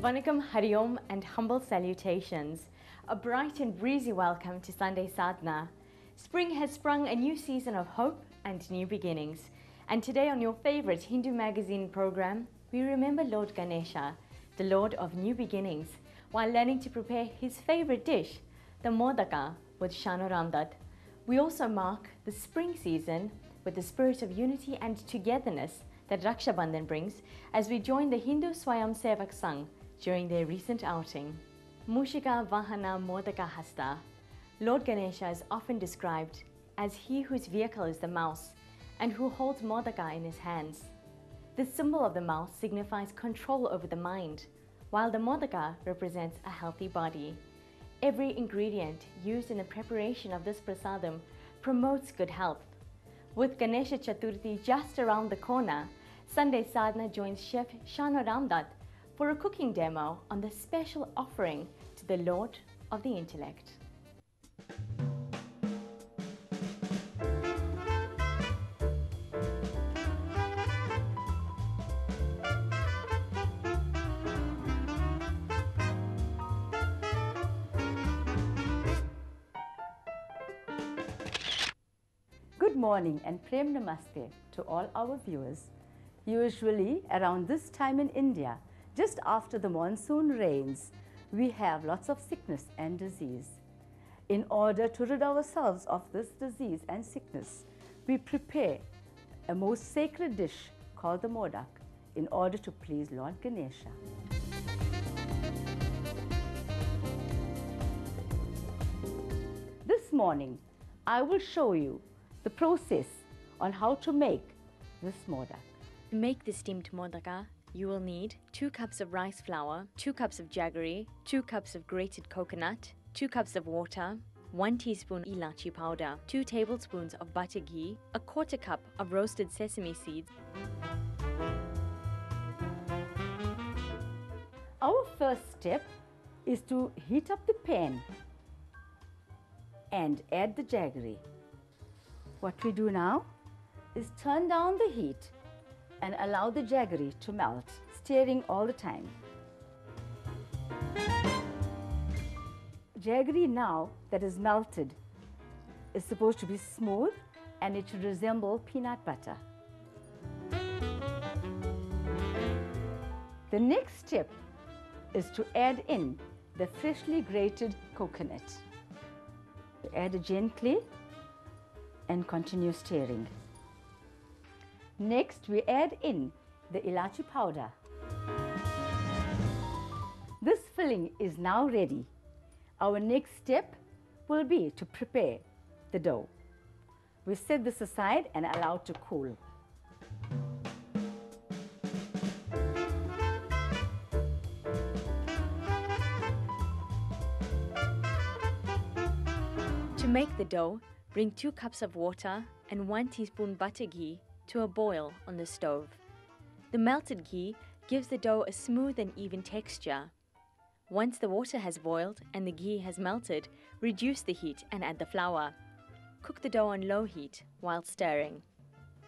Vanakkam, Hariom and humble salutations. A bright and breezy welcome to Sunday Sadhana. Spring has sprung a new season of hope and new beginnings. And today on your favorite Hindu magazine program, we remember Lord Ganesha, the Lord of New Beginnings, while learning to prepare his favorite dish, the Modhaka, with Shano Ramduth. We also mark the spring season with the spirit of unity and togetherness that Raksha Bandhan brings as we join the Hindu Swayam Sevak Sangh during their recent outing. Mushika Vahana Modhaka Hasta. Lord Ganesha is often described as he whose vehicle is the mouse and who holds Modhaka in his hands. The symbol of the mouse signifies control over the mind, while the Modhaka represents a healthy body. Every ingredient used in the preparation of this prasadam promotes good health. With Ganesha Chaturthi just around the corner, Sunday Sadhana joins Chef Shano Ramduth for a cooking demo on the special offering to the Lord of the Intellect. Good morning and Prem Namaste to all our viewers. Usually around this time in India, just after the monsoon rains, we have lots of sickness and disease. In order to rid ourselves of this disease and sickness, we prepare a most sacred dish called the Modak in order to please Lord Ganesha. This morning, I will show you the process on how to make this Modak. To make the steamed Modhaka, you will need 2 cups of rice flour, 2 cups of jaggery, 2 cups of grated coconut, 2 cups of water, 1 teaspoon ilachi powder, 2 tablespoons of butter ghee, a 1/4 cup of roasted sesame seeds. Our first step is to heat up the pan and add the jaggery. What we do now is turn down the heat and allow the jaggery to melt, stirring all the time. Jaggery now that is melted is supposed to be smooth and it should resemble peanut butter. The next step is to add in the freshly grated coconut. Add it gently and continue stirring. Next, we add in the ilachi powder. This filling is now ready. Our next step will be to prepare the dough. We set this aside and allow it to cool. To make the dough, bring 2 cups of water and 1 teaspoon butter ghee to a boil on the stove. The melted ghee gives the dough a smooth and even texture. Once the water has boiled and the ghee has melted, reduce the heat and add the flour. Cook the dough on low heat while stirring.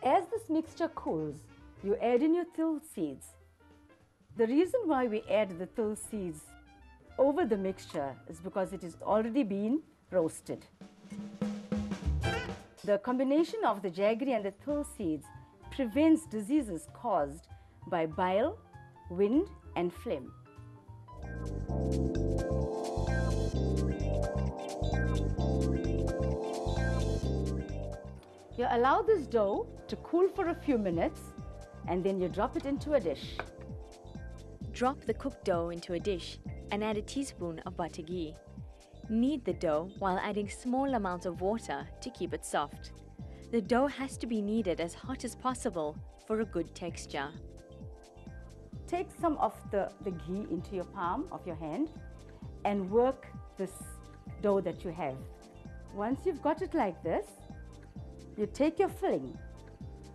As this mixture cools, you add in your til seeds. The reason why we add the til seeds over the mixture is because it is already been roasted. The combination of the jaggery and the til seeds prevents diseases caused by bile, wind and phlegm. You allow this dough to cool for a few minutes and then you drop it into a dish. Drop the cooked dough into a dish and add a teaspoon of butter ghee. Knead the dough while adding small amounts of water to keep it soft. The dough has to be kneaded as hot as possible for a good texture. Take some of the ghee into your palm of your hand and work this dough that you have. Once you've got it like this, you take your filling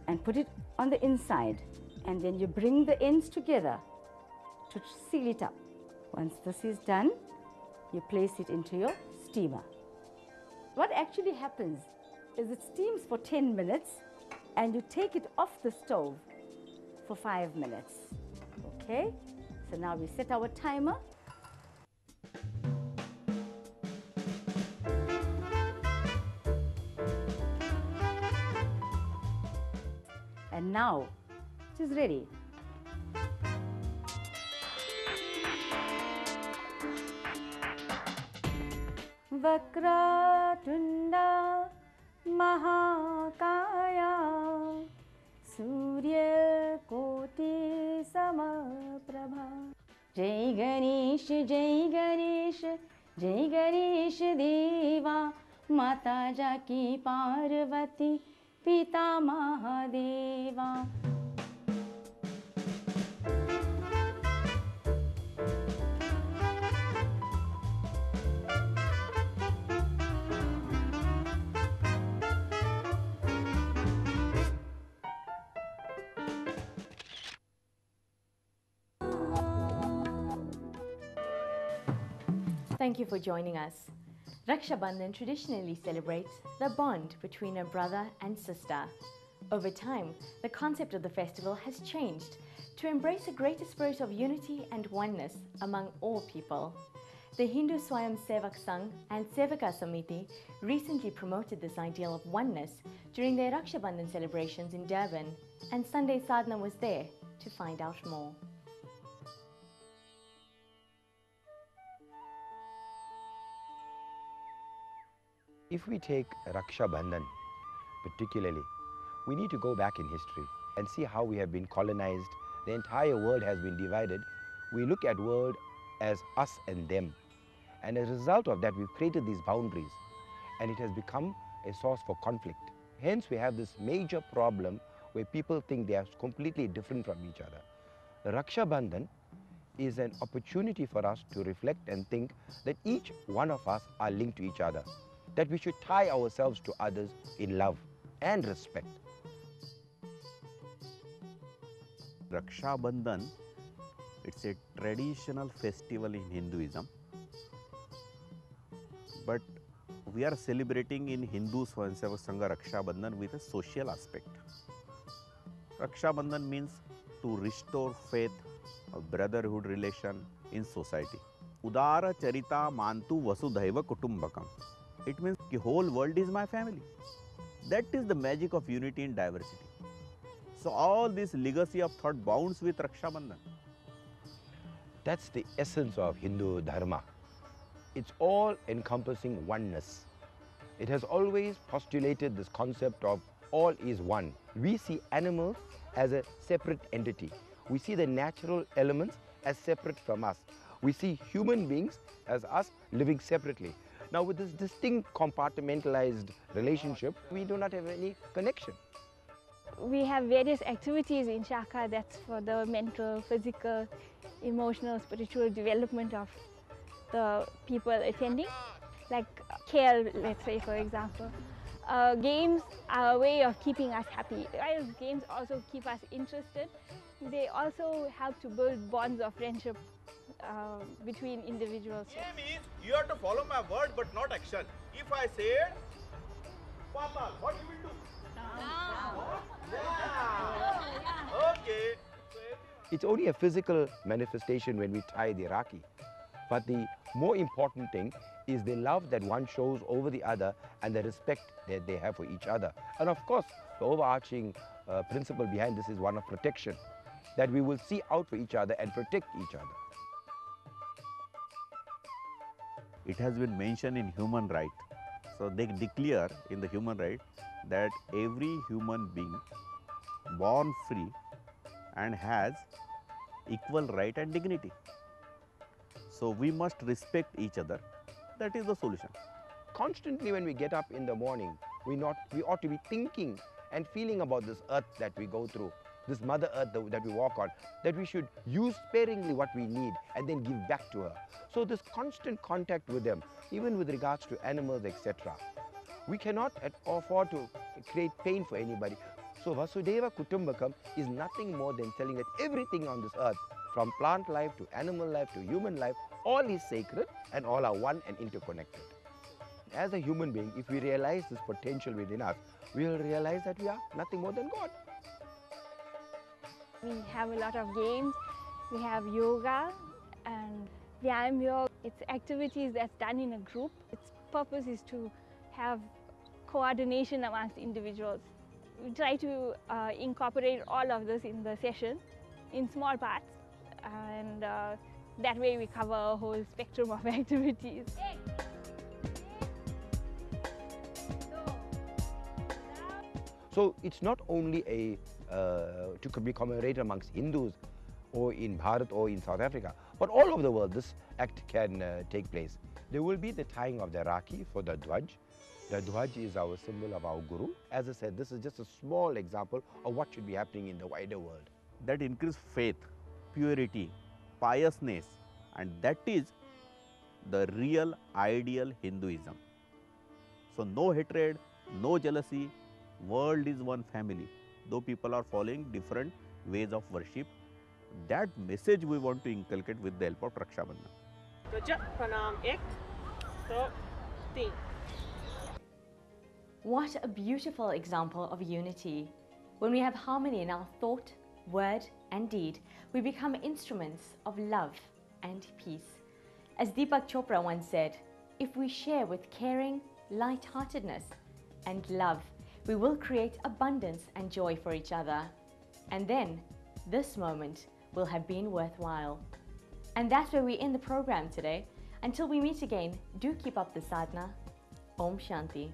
and put it on the inside and then you bring the ends together to seal it up. Once this is done, you place it into your steamer. What actually happens is it steams for 10 minutes and you take it off the stove for 5 minutes. Okay? So now we set our timer. And now it is ready. Vakratunda Mahakaya Surya Koti Samaprabha. Jai Ganesh, Jai Ganesh, Jai Ganesh Deva, Mata Jaki Parvati, Pita Mahadeva. Thank you for joining us. Raksha Bandhan traditionally celebrates the bond between a brother and sister. Over time, the concept of the festival has changed to embrace a greater spirit of unity and oneness among all people. The Hindu Swayam Sevak Sangh and Sevaka Samiti recently promoted this ideal of oneness during their Raksha Bandhan celebrations in Durban, and Sunday Sadhana was there to find out more. If we take Raksha Bandhan particularly, we need to go back in history and see how we have been colonized. The entire world has been divided. We look at world as us and them. And as a result of that, we've created these boundaries, and it has become a source for conflict. Hence, we have this major problem where people think they are completely different from each other. The Raksha Bandhan is an opportunity for us to reflect and think that each one of us are linked to each other, that we should tie ourselves to others in love and respect. Raksha Bandhan, it's a traditional festival in Hinduism, but we are celebrating in Hindu Swayam Sevak Sangha Raksha Bandhan with a social aspect. Raksha Bandhan means to restore faith, a brotherhood relation in society. Udara Charita Mantu Vasudhaiva Kutumbakam. It means the whole world is my family. That is the magic of unity in diversity. So all this legacy of thought bounds with Raksha Bandhan. That's the essence of Hindu Dharma. It's all encompassing oneness. It has always postulated this concept of all is one. We see animals as a separate entity. We see the natural elements as separate from us. We see human beings as us living separately. Now, with this distinct compartmentalized relationship, we do not have any connection. We have various activities in Shaka that's for the mental, physical, emotional, spiritual development of the people attending, like care, let's say, for example. Games are a way of keeping us happy. While games also keep us interested, they also help to build bonds of friendship between individuals. Game is you have to follow my word but not action. If I said, Papa, what you will do? Yeah. Okay. It's only a physical manifestation when we tie the Rakhi. But the more important thing is the love that one shows over the other and the respect that they have for each other. And of course, the overarching principle behind this is one of protection, that we will see out for each other and protect each other. It has been mentioned in human right. So they declare in the human right that every human being born free and has equal right and dignity. So we must respect each other. That is the solution. Constantly when we get up in the morning, we ought to be thinking and feeling about this earth that we go through, this Mother Earth that we walk on, that we should use sparingly what we need and then give back to her. So this constant contact with them, even with regards to animals, etc. We cannot afford to create pain for anybody. So Vasudhaiva Kutumbakam is nothing more than telling that everything on this earth, from plant life to animal life to human life, all is sacred and all are one and interconnected. As a human being, if we realize this potential within us, we will realize that we are nothing more than God. We have a lot of games We have yoga and Vyayam yoga. It's activities that's done in a group. Its purpose is to have coordination amongst individuals. We try to incorporate all of this in the session in small parts, and that way we cover a whole spectrum of activities. So it's not only to be commemorated amongst Hindus or in Bharat or in South Africa, but all over the world this act can take place. There will be the tying of the Rakhi for the Dwaj. The Dwaj is our symbol of our Guru. As I said, this is just a small example of what should be happening in the wider world. That increase faith, purity, piousness, and that is the real ideal Hinduism. So no hatred, no jealousy, world is one family. Though people are following different ways of worship, that message we want to inculcate with the help of Raksha Bandhan. What a beautiful example of unity. When we have harmony in our thought, word and deed, we become instruments of love and peace. As Deepak Chopra once said, if we share with caring, light-heartedness and love, we will create abundance and joy for each other. And then, this moment will have been worthwhile. And that's where we end the program today. Until we meet again, do keep up the sadhana. Om Shanti.